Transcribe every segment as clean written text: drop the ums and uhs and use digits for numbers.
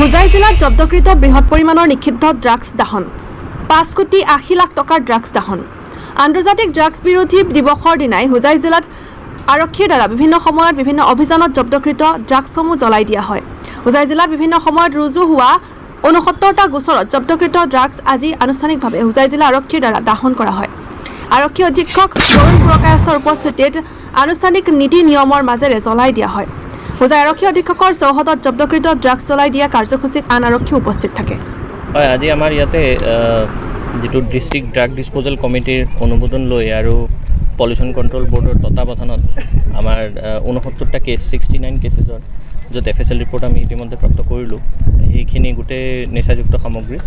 হোজাই জিলাত জব্দকৃত বৃহৎ পৰিমাণৰ নিষিদ্ধ ড্ৰাগছ দাহন 5,80,00,000 টকাৰ ড্ৰাগছ দাহন আন্তৰ্জাতিক ড্ৰাগছ বিৰোধী দিৱসৰ দিনাই হোজাই জিলাত আৰক্ষীৰ দ্বাৰা বিভিন্ন সময়ত বিভিন্ন অভিযানত জব্দকৃত ড্ৰাগছসমূহ জ্বলাই দিয়া হয়। হোজাই জিলাত বিভিন্ন সময়ত ৰুজু হোৱা 69টা গোচৰত জব্দকৃত ড্ৰাগছ আজি আনুষ্ঠানিকভাৱে হোজাই জিলা আৰক্ষীৰ দ্বাৰা দাহন কৰা হয়। আৰক্ষী অধীক্ষক তৰুণ পুৰকায়স্থৰ উপস্থিতিত আনুষ্ঠানিক নীতি নিয়মৰ মাজেৰে জ্বলাই দিয়া হয়। হোজাই আৰক্ষী অধীক্ষকৰ চৌহদত জব্দকৃত ড্ৰাগছ জ্বলাই দিয়া কাৰ্যসূচীত আন আৰক্ষী উপস্থিত থাকে। হয়, আজি আমাৰ ইয়াতে যেটো ডিস্ট্ৰিক্ট ড্ৰাগ ডিসপোজাল কমিটিৰ অনুমোদন লৈ আৰু পলিউশন কন্ট্ৰোল বোৰ্ডৰ তত্ত্বাৱধানত আমাৰ 69টা কেছ 69 কেছেছৰ য'ত FSL ৰিপৰ্ট আমি ইতিমধ্যে প্ৰাপ্ত কৰিলোঁ। সেইখিনি গোটেই নিচাযুক্ত সামগ্ৰী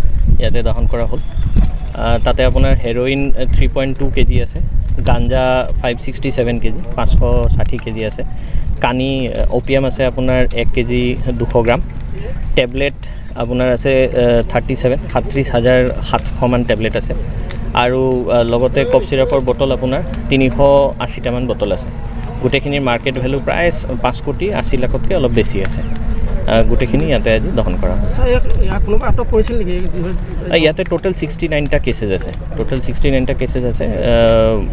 ইয়াতে দাহন কৰা হ'ল। তাতে আপোনাৰ হেৰইন 3.2 কেজি আছে, গাঞ্জা 567 কেজি 560 কেজি আছে, কানি অপিয়াম আছে আপোনাৰ 1 কেজি 200 গ্ৰাম, টেবলেট আপোনাৰ আছে 37,700 মান টেবলেট আছে আৰু লগতে কফ সিৰাপৰ বটল আপোনাৰ 380টা মান বটল আছে। গোটেইখিনিৰ মাৰ্কেট ভ্যালু প্ৰায় 5,80,00,000তকৈ অলপ বেছি আছে। গোটেইখিনি ইয়াতে আজি দহন কৰা হৈছে। ইয়াতে টোটেল 69টা কেছেছ আছে, টোটেল 69টা কেছেছ আছে।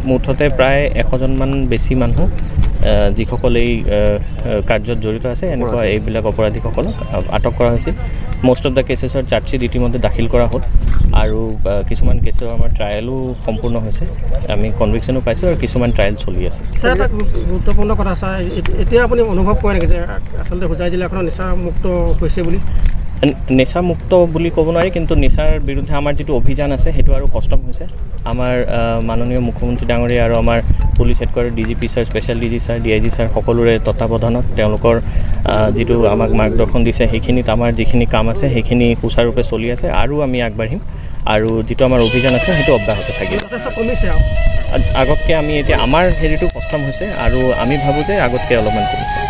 মুঠতে প্ৰায় 100জন মান বেছি মানুহ যিসকল এই কাৰ্যত জড়িত আছে এনেকুৱা এইবিলাক অপৰাধীসকলক আটক কৰা হৈছিল। মোষ্ট অফ দ্য কেছেছৰ চাৰ্জশ্বিট ইতিমধ্যে দাখিল কৰা হ'ল আৰু কিছুমান কেছৰ আমাৰ ট্ৰায়েলো সম্পূৰ্ণ হৈছে। আমি কনভিকশ্যনো পাইছোঁ আৰু কিছুমান ট্ৰায়েল চলি আছে। এটা গুৰুত্বপূৰ্ণ কথা চাই এতিয়া আপুনি অনুভৱ কৰে নেকি যে আচলতে হোজাই জিলাখন নিচামুক্ত হৈছে বুলি? নিচামুক্ত বুলি ক'ব নোৱাৰি, কিন্তু নিচাৰ বিৰুদ্ধে আমাৰ যিটো অভিযান আছে সেইটো আৰু কষ্টম হৈছে। আমাৰ মাননীয় মুখ্যমন্ত্ৰী ডাঙৰীয়া আৰু আমাৰ police headquarter DGP sir, special DG sir, DIG sir সকলোৰে তত্ত্বাৱধানত তেওঁলোকৰ যিটো আমাক মাৰ্গদৰ্শন দিছে সেইখিনিত আমাৰ যিখিনি কাম আছে সেইখিনি সুচাৰুৰূপে চলি আছে আৰু আমি আগবাঢ়িম আৰু যিটো আমাৰ অভিযান আছে সেইটো অব্যাহত থাকিব। যথেষ্ট কমিছে আগতকৈ আমি এতিয়া আমাৰ হেৰিটো কষ্টম হৈছে আৰু আমি ভাবোঁ যে আগতকৈ অলপমান কমিছে।